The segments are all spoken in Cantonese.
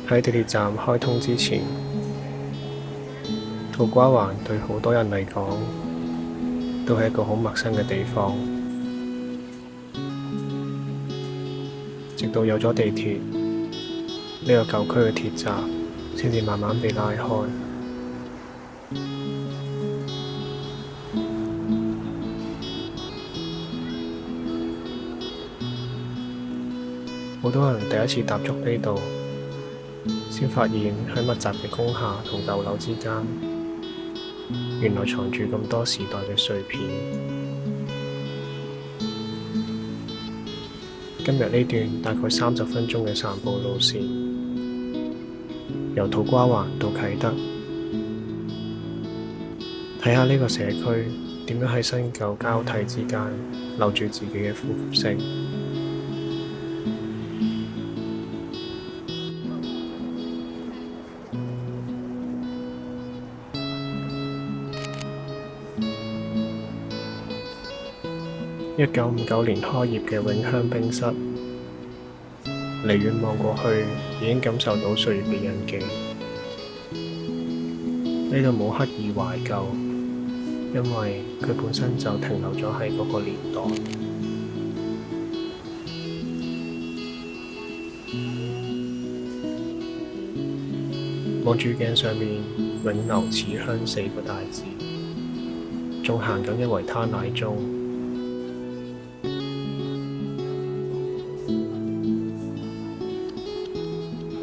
喺地鐵站開通之前，土瓜灣對好多人嚟講都係一個好陌生嘅地方。直到有咗地鐵，呢個舊區嘅鐵閘先至慢慢被拉開。好多人第一次踏足呢度，先發現喺密集嘅工廈同舊樓之間，原來藏住咁多時代嘅碎片。今日呢段大概30分鐘嘅散步路線，由土瓜灣到啟德，睇下呢個社區點樣喺新舊交替之間留住自己嘅呼吸聲。1959年開業嘅永香冰室，離遠望過去已經感受到歲月嘅印記。呢度冇刻意懷舊，因為佢本身就停留咗喺嗰個年代。望住鏡上面永留此鄉4個大字，仲行緊嘅維他奶中。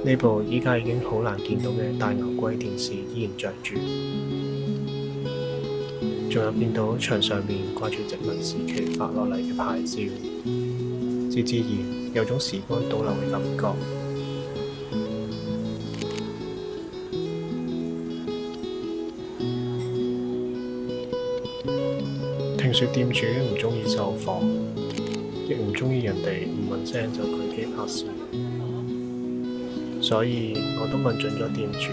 呢部依家已經好難見到嘅大牛龜電視依然着住，仲有見到牆上面掛住殖民時期發落嚟嘅牌照，自然有種時光倒流嘅感覺。聽說店主唔鍾意受訪，亦唔鍾意人哋唔問聲就舉機拍攝。所以我都問準咗店主，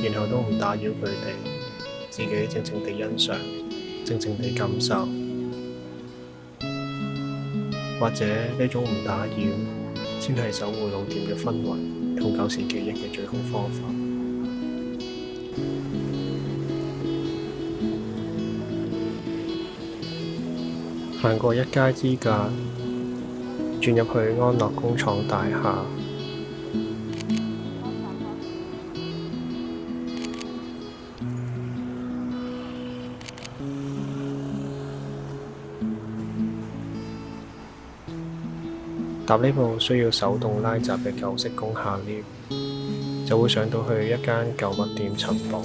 然後都唔打擾佢哋，自己靜靜地欣賞，靜靜地感受。或者呢種唔打擾，先係守護老店嘅氛圍同舊時記憶嘅最好方法。行過一街之隔，轉入去安樂工廠大廈。搭呢部需要手動拉閘嘅舊式工廈 lift， 就會上到去一間舊物店尋寶。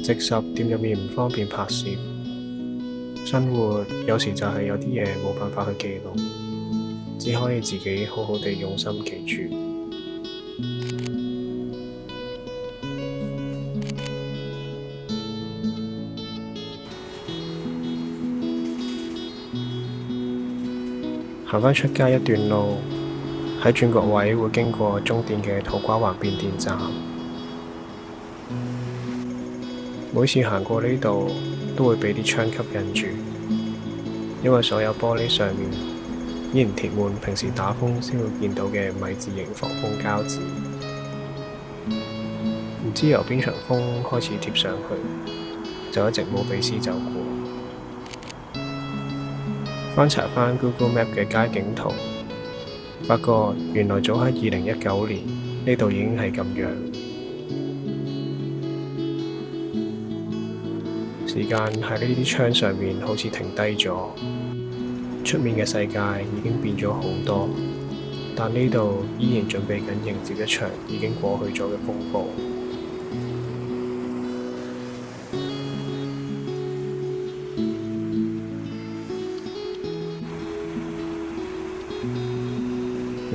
直十店入面唔方便拍攝。生活有時就係有啲嘢冇辦法去記錄，只可以自己好好地用心記住。行返出街一段路，喺轉角位會經過中電嘅土瓜灣變電站。每次行過呢度，都會俾啲窗吸引住，因為所有玻璃上面依然貼滿平時打風先會見到嘅米字形防風膠紙，唔知由邊場風開始貼上去，就一直冇被撕走過。翻查返 Google Map 嘅街景圖，發覺原來早喺2019年呢度已經係咁樣。時間喺呢啲窗上面好似停低咗，出面嘅世界已經變咗好多，但呢度依然準備緊迎接一場已經過去咗嘅風暴。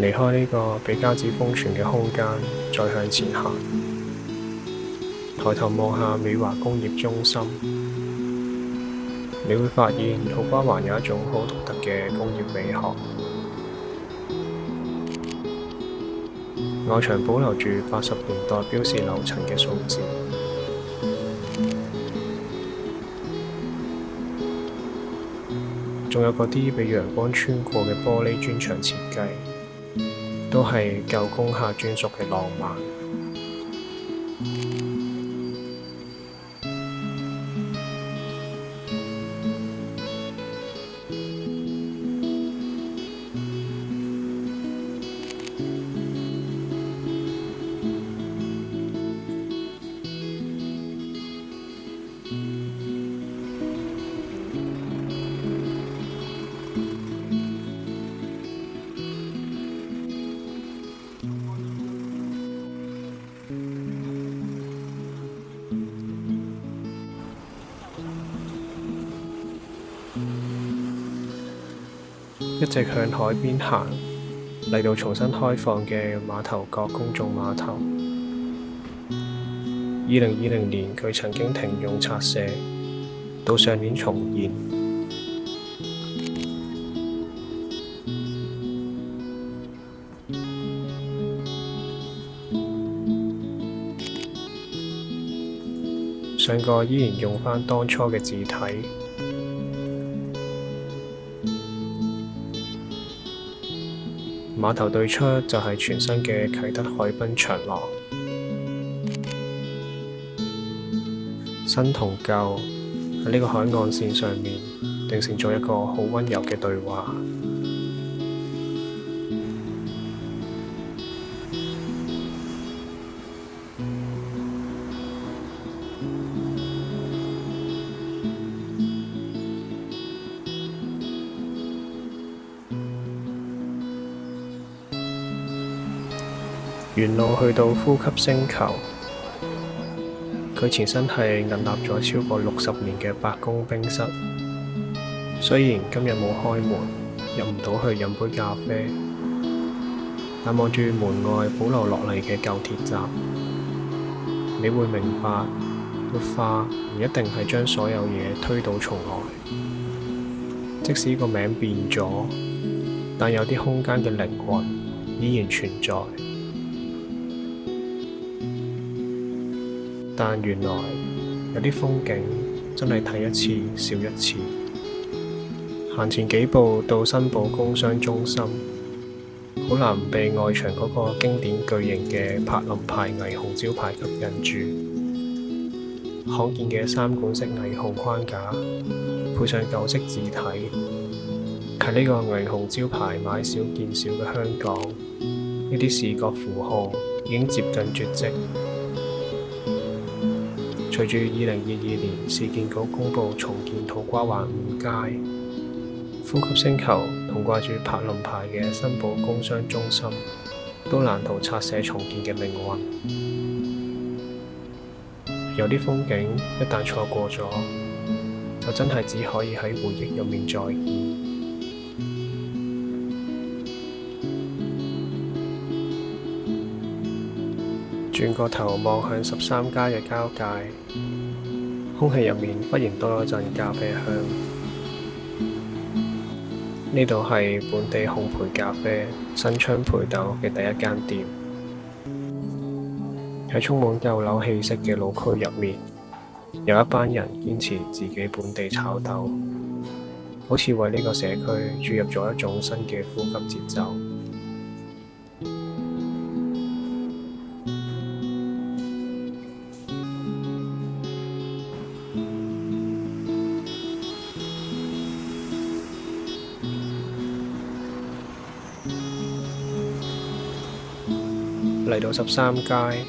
離開呢個被膠紙封存嘅空間，再向前行，抬頭望下美華工業中心。你會發現土瓜灣有一種好獨特嘅工業美學，外牆保留住80年代標示樓層嘅數字，仲有嗰啲被陽光穿過嘅玻璃磚牆設計，都係舊工廈專屬嘅浪漫。一直向海邊行，嚟到重新開放嘅馬頭角公眾碼頭。2020年佢曾經停用拆卸，到上年重現。上個依然用返當初嘅字體。碼頭對出就係全新嘅啟德海濱長廊，新同舊喺呢個海岸線上面形成咗一個好溫柔嘅對話。沿路去到呼吸星球，佢前身係屹立咗超過60年嘅白宮冰室。雖然今日冇開門，入唔到去飲杯咖啡，但望住門外保留落嚟嘅舊鐵閘，你會明白，活化唔一定係將所有嘢推倒重來。即使個名變咗，但有啲空間嘅靈魂依然存在。但原來有啲風景真係睇一次少一次。行前幾步到新寶工商中心，好難唔被外牆嗰個經典巨型嘅柏林牌霓虹招牌吸引住。罕見嘅3管式霓虹框架，配上舊式字體，喺呢個霓虹招牌買少見少嘅香港，呢啲視覺符號已經接近絕跡。隨住2022年市建局公布重建土瓜灣5街，呼吸星球同掛住柏林牌嘅新寶工商中心，都難逃拆卸重建嘅命運。有啲風景一旦錯過咗，就真係只可以喺回憶入面再現。轉個頭望向13街嘅交界，空氣入面忽然多咗陣咖啡香。呢度係本地烘焙咖啡新昌培豆嘅第一間店。喺充滿舊樓氣息嘅老區入面，有一班人堅持自己本地炒豆，好似為呢個社區注入咗一種新嘅呼吸節奏。嚟到13街，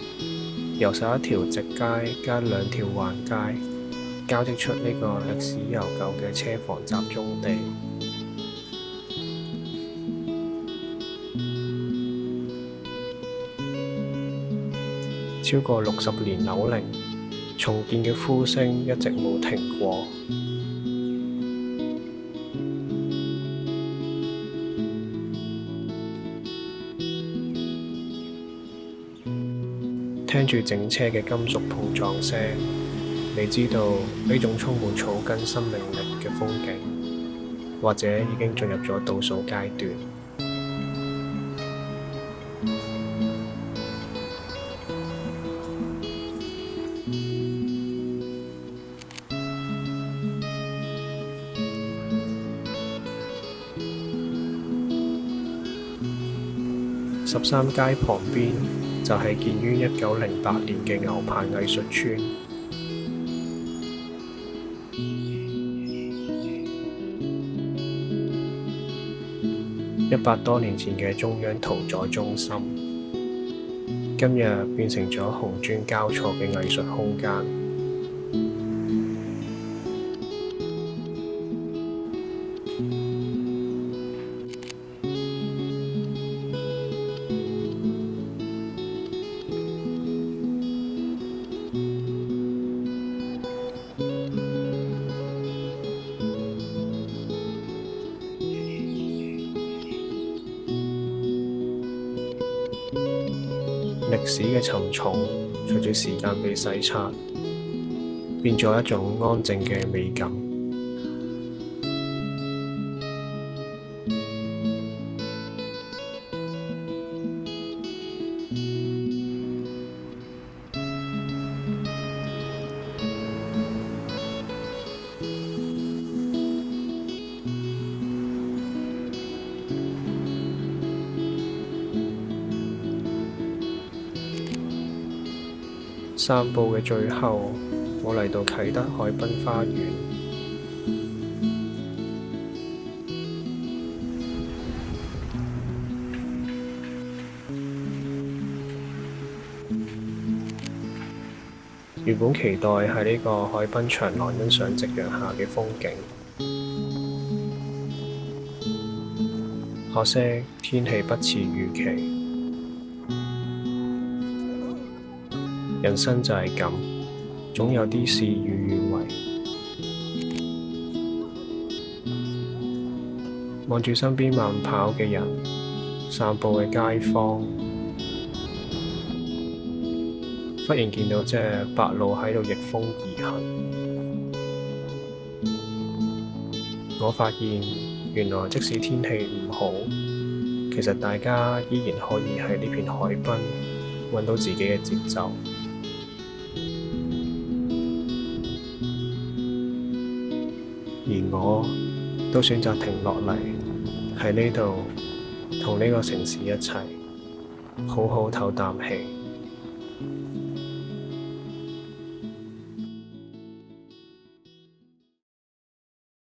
由11條直街加2條橫街，交織出呢個歷史悠久嘅車房集中地。超過60年樓齡，重建嘅呼聲一直冇停過。聽住整車嘅金屬碰撞聲，你知道呢種充滿草根生命力嘅風景，或者已經進入咗倒數階段。13街旁邊就係建於1908年嘅牛棚藝術村。100多年前嘅中央屠宰中心，今日變成咗紅磚交錯嘅藝術空間。歷史嘅沉重，隨住時間被洗刷，變咗一種安靜嘅美感。散步嘅最後，我嚟到啟德海濱花園。原本期待喺呢個海濱長廊欣賞夕陽下嘅風景，可惜天氣不似預期。人生就係咁，總有啲事與願違。望住身邊慢跑嘅人，散步嘅街坊，忽然見到隻白鷺喺度逆風而行。我發現原來即使天氣唔好，其實大家依然可以喺呢片海濱揾到自己嘅節奏。而我都選擇停落嚟喺呢度，同呢個城市一齊好好唞啖氣。